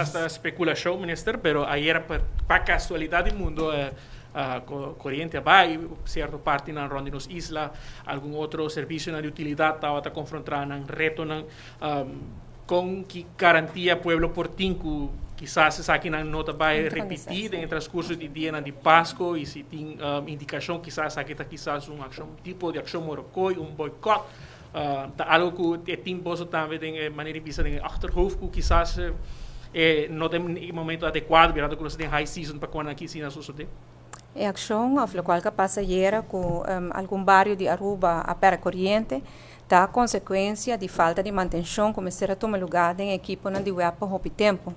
hasta especulação, minister, pero ayer, para casualidade do mundo, corrente vai, certa parte na ronda nos isla, algum outro serviço de utilidade estava confrontando um reto com que garantia pueblo portinho quizás essa aqui na nota vai repetir em transcurso de dia de Páscoa e se tem indicação quizás aqui está quizás tipo de ação morocco, boicot, algo que tem bolso também de maneira vista em achterhoofd que quizás não tem momento adequado, virado que nós tem high season para quando aqui sim sucede. É ação a qual que passa ayer com algum bairro de Aruba a pera corriente da consequência de falta de manutenção começar a tomar lugar em equipo na de web por tempo.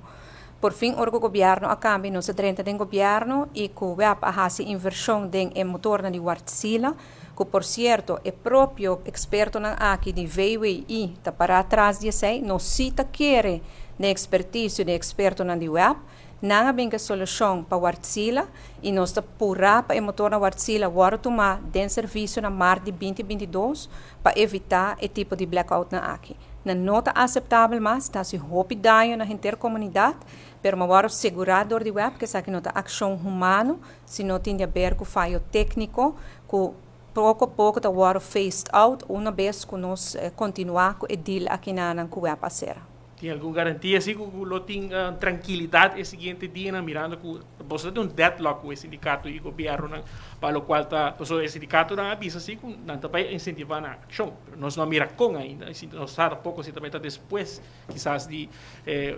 Por fim, o governo a cambio não se trata de governo e que o web a fazer inversão em motor na de Wartsila, que por certo é próprio experto na aqui de VWI, tá para atrás de sei, não cita querer de expertise de experto na de web, não há bem que solução para Wartsila e nós está pura para o motor na Wartsila agora tomar de serviço na março de 2022 para evitar esse tipo de blackout na aqui. Não nota aceitável mas está se rapidinho na intercomunidade, pero agora o segurador de web que sabe que nota ação humana, se não tem a ver com falho técnico, que pouco a pouco está agora phased out, uma vez que nós continuar com o deal aqui na web a ser. Tem alguma garantia assim que o tem tranquilidade esse seguinte dia mirando que você tem deadlock com o sindicato e o governo para o qual está o sindicato não avisa assim que não está para incentivar a ação, nós não mira com ainda, nós sabe pouco se também está depois quizás de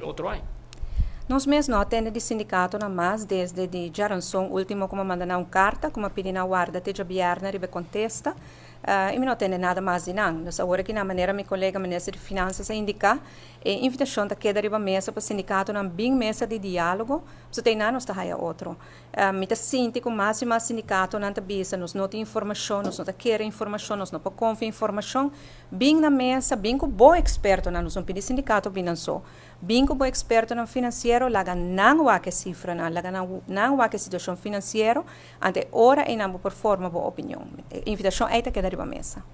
outro ano. Nós mesmos não atendemos de sindicato na mais desde de Jaranson último como mandar carta como pedir a guarda te governo e contesta. E não tem nada mais de não. Nós agora que na maneira meu colega ministro de finanças indica a invitação da queda riba mesa para o sindicato na bem mesa de diálogo, se tem nada nós está aí outro. Me tá sinto que mais e mais sindicato não tá bisa, nós não tem informação, nós não tá querer informação, nós não pode confiar informação, bem na mesa, bem com bom experto na nós não pedir sindicato bem não só. Bem com bom experto no financeiro, laga não há que cifra, laga não há que situação financeira, ante hora e não por forma boa opinião. Invitação é que queda riba mesa.